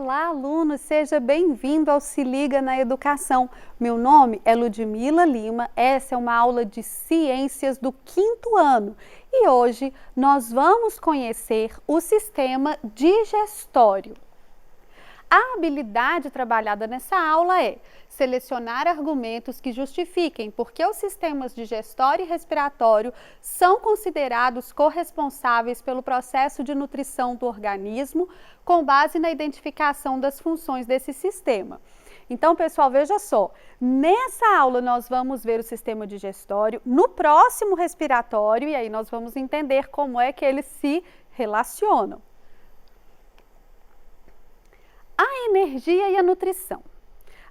Olá, aluno, seja bem-vindo ao Se Liga na Educação. Meu nome é Ludmila Lima, essa é uma aula de Ciências do 5º ano e hoje nós vamos conhecer o sistema digestório. A habilidade trabalhada nessa aula é selecionar argumentos que justifiquem por que os sistemas digestório e respiratório são considerados corresponsáveis pelo processo de nutrição do organismo, com base na identificação das funções desse sistema. Então, pessoal, veja só, nessa aula nós vamos ver o sistema digestório, no próximo respiratório, e aí nós vamos entender como é que eles se relacionam. A energia e a nutrição.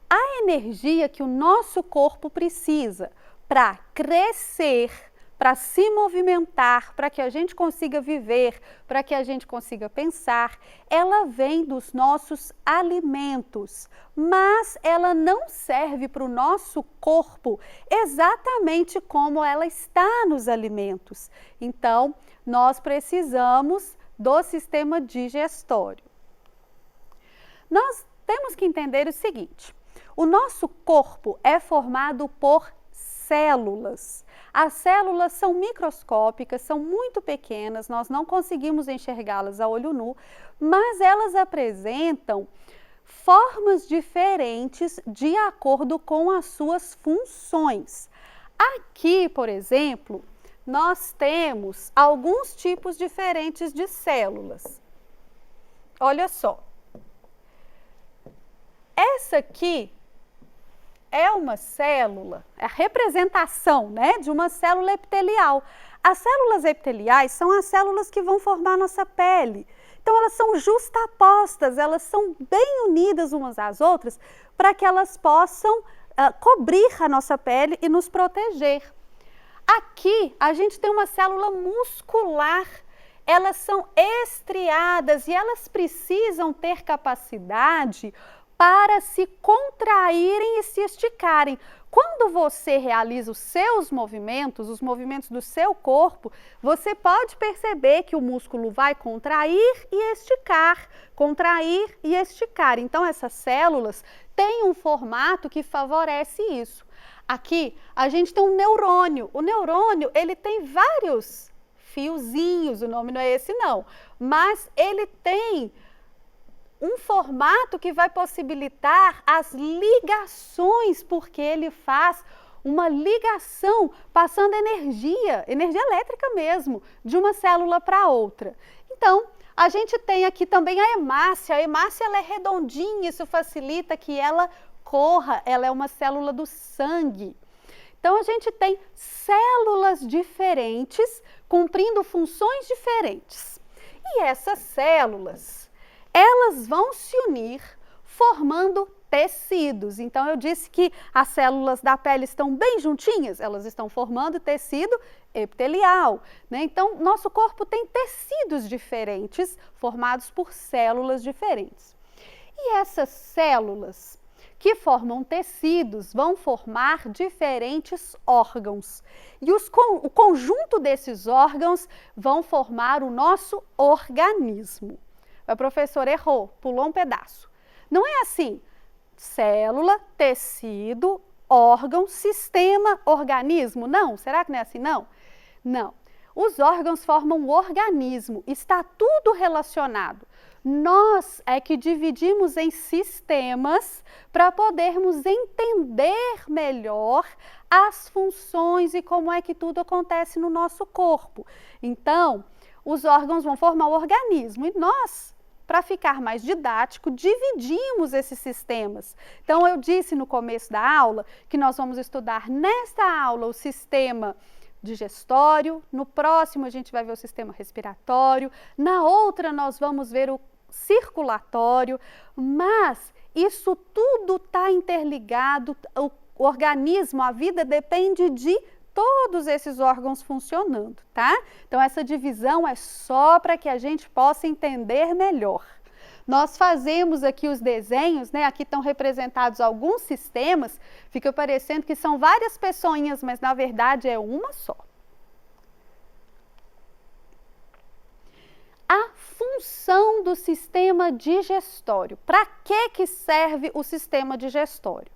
A energia que o nosso corpo precisa para crescer, para se movimentar, para que a gente consiga viver, para que a gente consiga pensar, ela vem dos nossos alimentos, mas ela não serve para o nosso corpo exatamente como ela está nos alimentos. Então, nós precisamos do sistema digestório. Nós temos que entender o seguinte, o nosso corpo é formado por células. As células são microscópicas, são muito pequenas, nós não conseguimos enxergá-las a olho nu, mas elas apresentam formas diferentes de acordo com as suas funções. Aqui, por exemplo, nós temos alguns tipos diferentes de células. Olha só. Essa aqui é uma célula, é a representação, de uma célula epitelial. As células epiteliais são as células que vão formar a nossa pele. Então, elas são justapostas, elas são bem unidas umas às outras para que elas possam cobrir a nossa pele e nos proteger. Aqui, a gente tem uma célula muscular. Elas são estriadas e elas precisam ter capacidade para se contraírem e se esticarem. Quando você realiza os seus movimentos, os movimentos do seu corpo, você pode perceber que o músculo vai contrair e esticar, contrair e esticar. Então, essas células têm um formato que favorece isso. Aqui, a gente tem um neurônio. O neurônio, ele tem vários fiozinhos, o nome não é esse não, mas ele tem um formato que vai possibilitar as ligações, porque ele faz uma ligação passando energia elétrica mesmo, de uma célula para outra. Então, a gente tem aqui também a hemácia ela é redondinha, isso facilita que ela corra, ela é uma célula do sangue. Então, a gente tem células diferentes, cumprindo funções diferentes. E essas células, elas vão se unir formando tecidos. Então, eu disse que as células da pele estão bem juntinhas, elas estão formando tecido epitelial, Então, nosso corpo tem tecidos diferentes, formados por células diferentes. E essas células que formam tecidos vão formar diferentes órgãos. E o conjunto desses órgãos vão formar o nosso organismo. A professora errou, pulou um pedaço. Não é assim, célula, tecido, órgão, sistema, organismo. Não, será que não é assim não? Não. Os órgãos formam o organismo, está tudo relacionado. Nós é que dividimos em sistemas para podermos entender melhor as funções e como é que tudo acontece no nosso corpo. Então, os órgãos vão formar o organismo e nós, para ficar mais didático, dividimos esses sistemas. Então, eu disse no começo da aula que nós vamos estudar nesta aula o sistema digestório, no próximo a gente vai ver o sistema respiratório, na outra nós vamos ver o circulatório, mas isso tudo está interligado, o organismo, a vida depende de todos esses órgãos funcionando, tá? Então, essa divisão é só para que a gente possa entender melhor. Nós fazemos aqui os desenhos, aqui estão representados alguns sistemas, fica parecendo que são várias pessoinhas, mas na verdade é uma só. A função do sistema digestório. Para que serve o sistema digestório?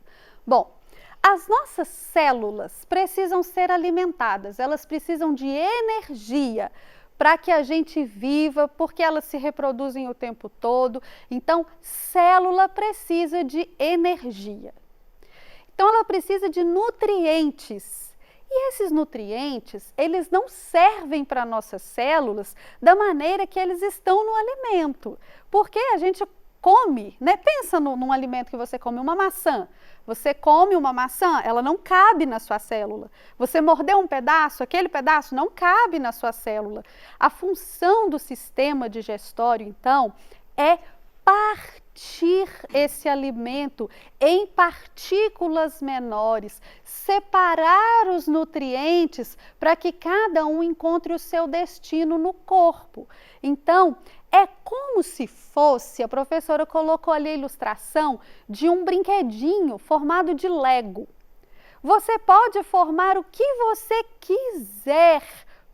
Bom, as nossas células precisam ser alimentadas, elas precisam de energia para que a gente viva, porque elas se reproduzem o tempo todo. Então, célula precisa de energia. Então, ela precisa de nutrientes. E esses nutrientes, eles não servem para nossas células da maneira que eles estão no alimento. Porque a gente come, né? Pensa num alimento que você come, uma maçã. Você come uma maçã, ela não cabe na sua célula. Você mordeu um pedaço, aquele pedaço não cabe na sua célula. A função do sistema digestório, então, é partir esse alimento em partículas menores, separar os nutrientes para que cada um encontre o seu destino no corpo. Então, é como se fosse, a professora colocou ali a ilustração de um brinquedinho formado de Lego. Você pode formar o que você quiser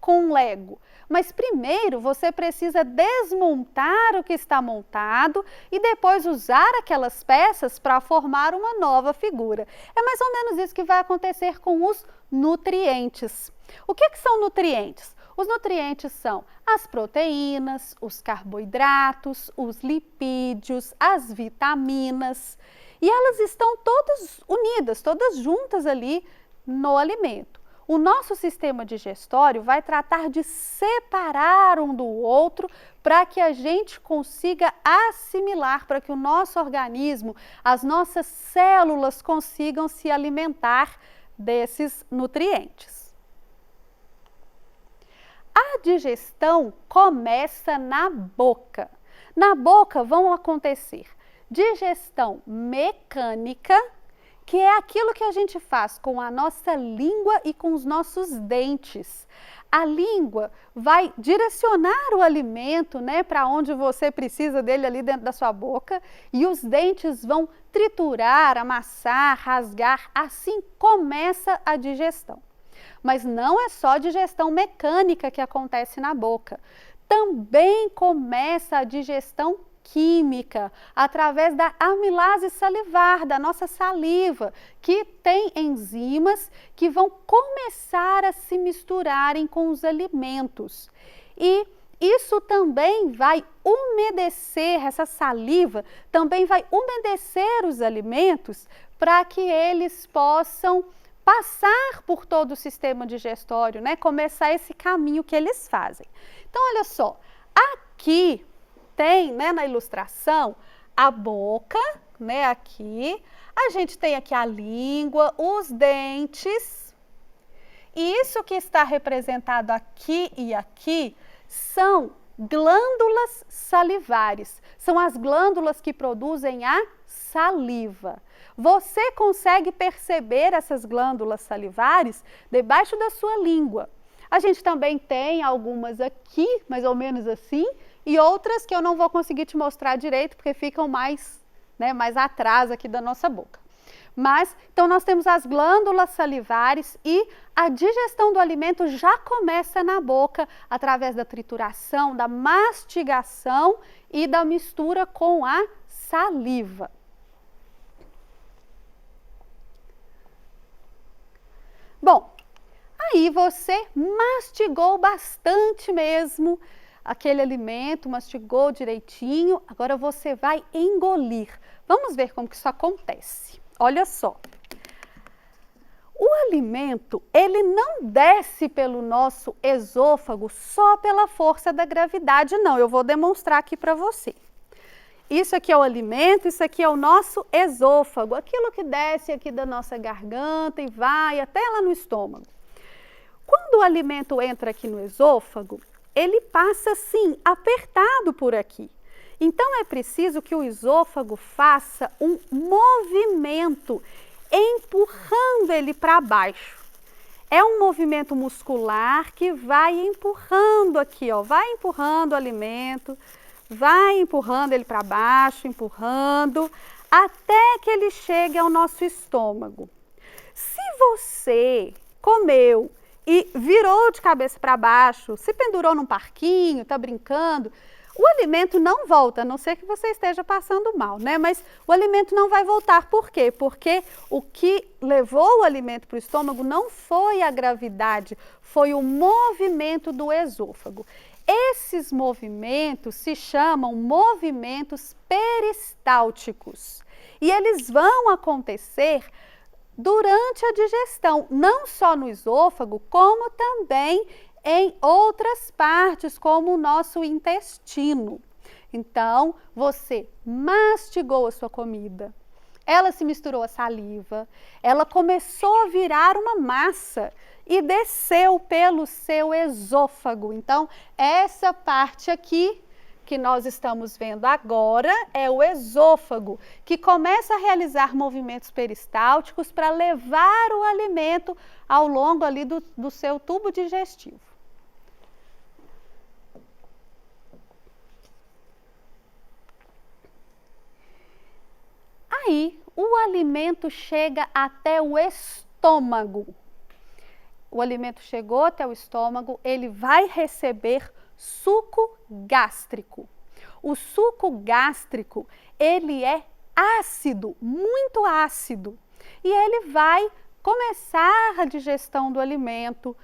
com Lego, mas primeiro você precisa desmontar o que está montado e depois usar aquelas peças para formar uma nova figura. É mais ou menos isso que vai acontecer com os nutrientes. O que são nutrientes? Os nutrientes são as proteínas, os carboidratos, os lipídios, as vitaminas, e elas estão todas unidas, todas juntas ali no alimento. O nosso sistema digestório vai tratar de separar um do outro para que a gente consiga assimilar, para que o nosso organismo, as nossas células consigam se alimentar desses nutrientes. A digestão começa na boca. Na boca vão acontecer digestão mecânica, que é aquilo que a gente faz com a nossa língua e com os nossos dentes. A língua vai direcionar o alimento, né, para onde você precisa dele ali dentro da sua boca, e os dentes vão triturar, amassar, rasgar, assim começa a digestão. Mas não é só digestão mecânica que acontece na boca. Também começa a digestão química, através da amilase salivar, da nossa saliva, que tem enzimas que vão começar a se misturarem com os alimentos. E isso também vai umedecer, essa saliva também vai umedecer os alimentos para que eles possam passar por todo o sistema digestório, né? Começar esse caminho que eles fazem. Então, olha só, aqui tem, né, na ilustração, a boca, né, aqui. A gente tem aqui a língua, os dentes. E isso que está representado aqui e aqui são glândulas salivares. São as glândulas que produzem a saliva. Você consegue perceber essas glândulas salivares debaixo da sua língua. A gente também tem algumas aqui, mais ou menos assim, e outras que eu não vou conseguir te mostrar direito, porque ficam mais, né, mais atrás aqui da nossa boca. Mas, então nós temos as glândulas salivares e a digestão do alimento já começa na boca, através da trituração, da mastigação e da mistura com a saliva. Bom, aí você mastigou bastante mesmo aquele alimento, mastigou direitinho, agora você vai engolir. Vamos ver como que isso acontece. Olha só, o alimento, ele não desce pelo nosso esôfago só pela força da gravidade, não. Eu vou demonstrar aqui para você. Isso aqui é o alimento, isso aqui é o nosso esôfago, aquilo que desce aqui da nossa garganta e vai até lá no estômago. Quando o alimento entra aqui no esôfago, ele passa assim, apertado por aqui. Então é preciso que o esôfago faça um movimento, empurrando ele para baixo. É um movimento muscular que vai empurrando aqui, ó, vai empurrando o alimento, vai empurrando ele para baixo, empurrando, até que ele chegue ao nosso estômago. Se você comeu e virou de cabeça para baixo, se pendurou num parquinho, está brincando, O alimento não volta, a não ser que você esteja passando mal, né? Mas o alimento não vai voltar. Por quê? Porque o que levou o alimento para o estômago não foi a gravidade, foi o movimento do esôfago. Esses movimentos se chamam movimentos peristálticos e eles vão acontecer durante a digestão, não só no esôfago, como também em outras partes, como o nosso intestino. Então, você mastigou a sua comida, ela se misturou à saliva, ela começou a virar uma massa e desceu pelo seu esôfago. Então, essa parte aqui que nós estamos vendo agora é o esôfago, que começa a realizar movimentos peristálticos para levar o alimento ao longo ali do seu tubo digestivo. Aí, o alimento chega até o estômago. O alimento chegou até o estômago, ele vai receber suco gástrico. O suco gástrico, ele é ácido, muito ácido. E ele vai começar a digestão do alimento.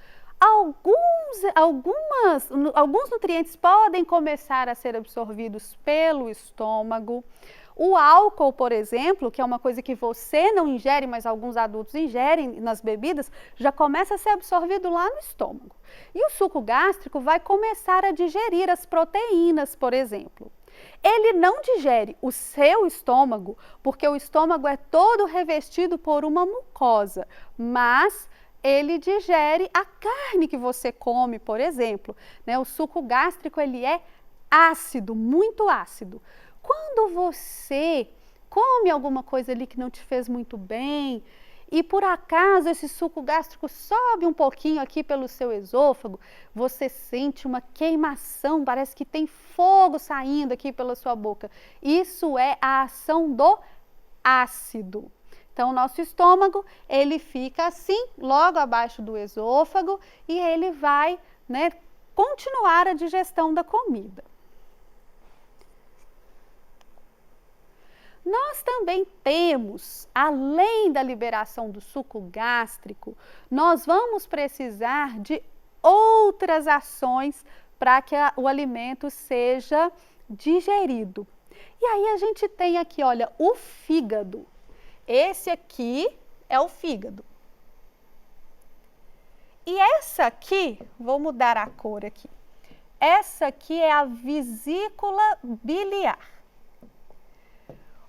Alguns nutrientes podem começar a ser absorvidos pelo estômago. O álcool, por exemplo, que é uma coisa que você não ingere, mas alguns adultos ingerem nas bebidas, já começa a ser absorvido lá no estômago. E o suco gástrico vai começar a digerir as proteínas, por exemplo. Ele não digere o seu estômago, porque o estômago é todo revestido por uma mucosa, mas ele digere a carne que você come, por exemplo. Né? O suco gástrico, ele é ácido, muito ácido. Quando você come alguma coisa ali que não te fez muito bem e por acaso esse suco gástrico sobe um pouquinho aqui pelo seu esôfago, você sente uma queimação, parece que tem fogo saindo aqui pela sua boca. Isso é a ação do ácido. Então, o nosso estômago, ele fica assim, logo abaixo do esôfago e ele vai, né, continuar a digestão da comida. Nós também temos, além da liberação do suco gástrico, nós vamos precisar de outras ações para que o alimento seja digerido. E aí a gente tem aqui, olha, o fígado. Esse aqui é o fígado. E essa aqui, vou mudar a cor aqui. Essa aqui é a vesícula biliar.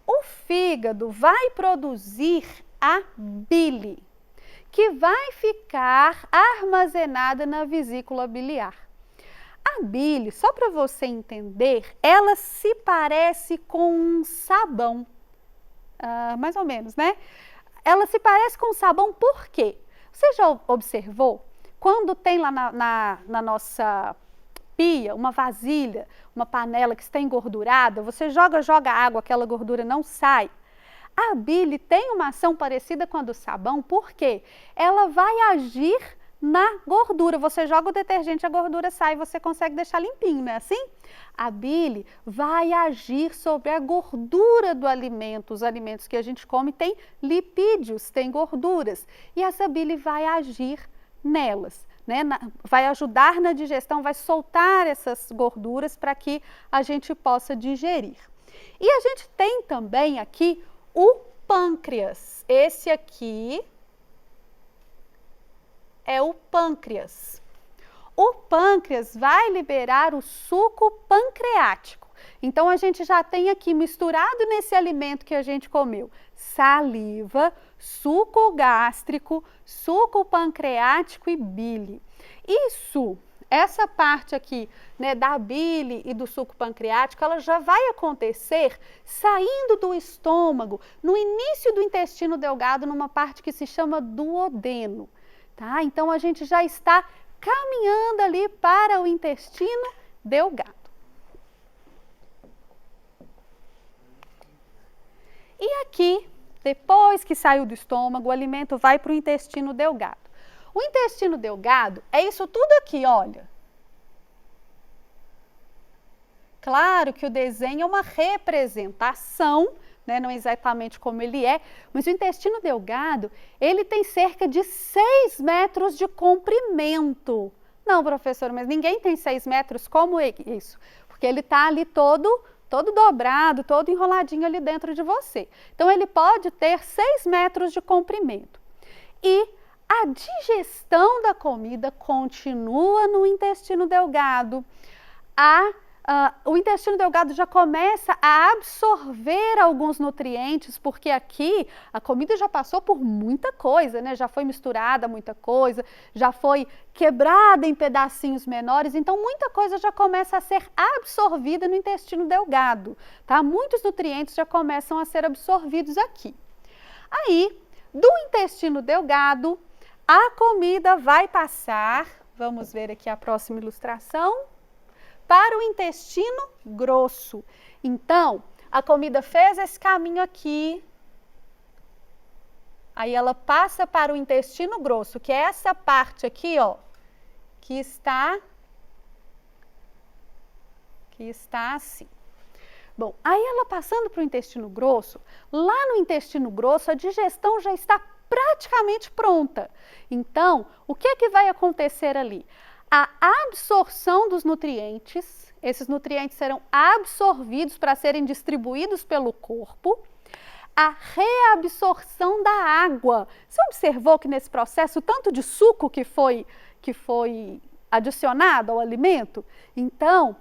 O fígado vai produzir a bile, que vai ficar armazenada na vesícula biliar. A bile, só para você entender, ela se parece com um sabão, mais ou menos, né? Ela se parece com um sabão por quê? Você já observou? Quando tem lá na nossa pia, uma vasilha, uma panela que está engordurada, você joga água, aquela gordura não sai. A bile tem uma ação parecida com a do sabão, porque ela vai agir na gordura. Você joga o detergente, a gordura sai, você consegue deixar limpinho, não é assim? A bile vai agir sobre a gordura do alimento. Os alimentos que a gente come têm lipídios, têm gorduras. E essa bile vai agir nelas. Né, vai ajudar na digestão, vai soltar essas gorduras para que a gente possa digerir. E a gente tem também aqui o pâncreas. Esse aqui é o pâncreas. O pâncreas vai liberar o suco pancreático. Então, a gente já tem aqui misturado nesse alimento que a gente comeu saliva, suco gástrico, suco pancreático e bile. Essa parte aqui, né, da bile e do suco pancreático, ela já vai acontecer saindo do estômago, no início do intestino delgado, numa parte que se chama duodeno. Tá? Então, a gente já está caminhando ali para o intestino delgado. E aqui, depois que saiu do estômago, o alimento vai para o intestino delgado. O intestino delgado é isso tudo aqui, olha. Claro que o desenho é uma representação, né, não exatamente como ele é, mas o intestino delgado, ele tem cerca de 6 metros de comprimento. Não, professora, mas ninguém tem 6 metros, como é isso? Porque ele está ali todo dobrado, todo enroladinho ali dentro de você. Então, ele pode ter 6 metros de comprimento. E a digestão da comida continua no intestino delgado. O intestino delgado já começa a absorver alguns nutrientes, porque aqui a comida já passou por muita coisa, né? Já foi misturada muita coisa, já foi quebrada em pedacinhos menores, então muita coisa já começa a ser absorvida no intestino delgado, tá? Muitos nutrientes já começam a ser absorvidos aqui. Aí, do intestino delgado, a comida vai passar, vamos ver aqui a próxima ilustração, para o intestino grosso. Então, a comida fez esse caminho aqui, aí ela passa para o intestino grosso, que é essa parte aqui, ó, que está assim. Bom, aí ela passando para o intestino grosso, lá no intestino grosso a digestão já está praticamente pronta. Então, o que é que vai acontecer ali? A absorção dos nutrientes, esses nutrientes serão absorvidos para serem distribuídos pelo corpo. A reabsorção da água. Você observou que nesse processo, tanto de suco que foi adicionado ao alimento? Então,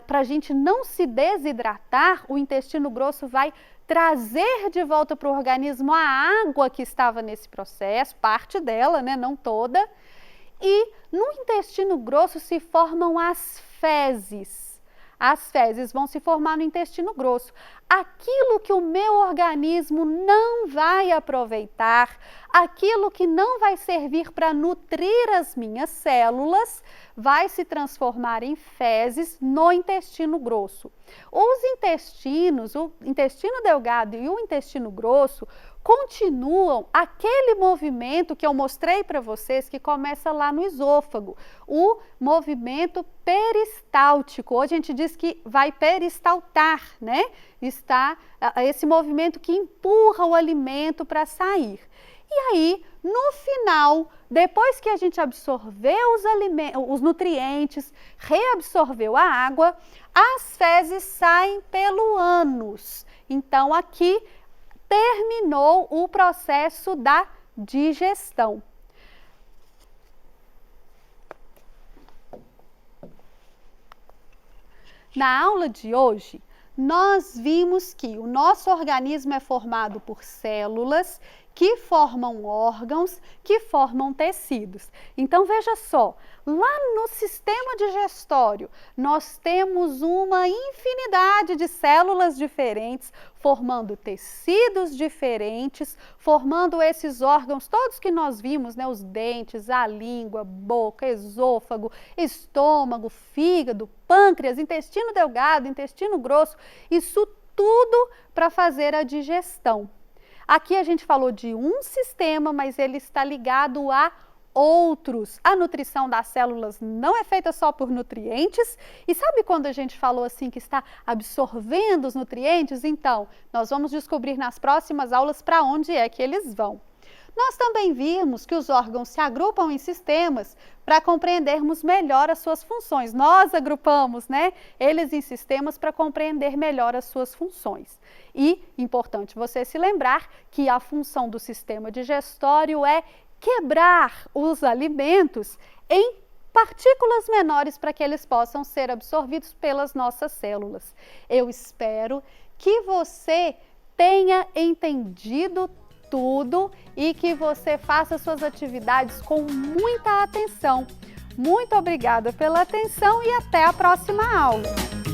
para a gente não se desidratar, o intestino grosso vai trazer de volta para o organismo a água que estava nesse processo, parte dela, né, não toda. E no intestino grosso se formam as fezes. As fezes vão se formar no intestino grosso. Aquilo que o meu organismo não vai aproveitar, aquilo que não vai servir para nutrir as minhas células, vai se transformar em fezes no intestino grosso. Os intestinos, o intestino delgado e o intestino grosso, continuam aquele movimento que eu mostrei para vocês que começa lá no esôfago, o movimento peristáltico. Hoje a gente diz que vai peristaltar, né? Está esse movimento que empurra o alimento para sair. E aí, no final, depois que a gente absorveu os nutrientes, reabsorveu a água, as fezes saem pelo ânus. Então, aqui terminou o processo da digestão. Na aula de hoje, nós vimos que o nosso organismo é formado por células que formam órgãos, que formam tecidos. Então, veja só, lá no sistema digestório, nós temos uma infinidade de células diferentes, formando tecidos diferentes, formando esses órgãos, todos que nós vimos, né? Os dentes, a língua, boca, esôfago, estômago, fígado, pâncreas, intestino delgado, intestino grosso, isso tudo para fazer a digestão. Aqui a gente falou de um sistema, mas ele está ligado a outros. A nutrição das células não é feita só por nutrientes. E sabe quando a gente falou assim que está absorvendo os nutrientes? Então, nós vamos descobrir nas próximas aulas para onde é que eles vão. Nós também vimos que os órgãos se agrupam em sistemas para compreendermos melhor as suas funções. Nós agrupamos, né, eles em sistemas para compreender melhor as suas funções. E, importante você se lembrar que a função do sistema digestório é quebrar os alimentos em partículas menores para que eles possam ser absorvidos pelas nossas células. Eu espero que você tenha entendido tudo e que você faça suas atividades com muita atenção. Muito obrigada pela atenção e até a próxima aula!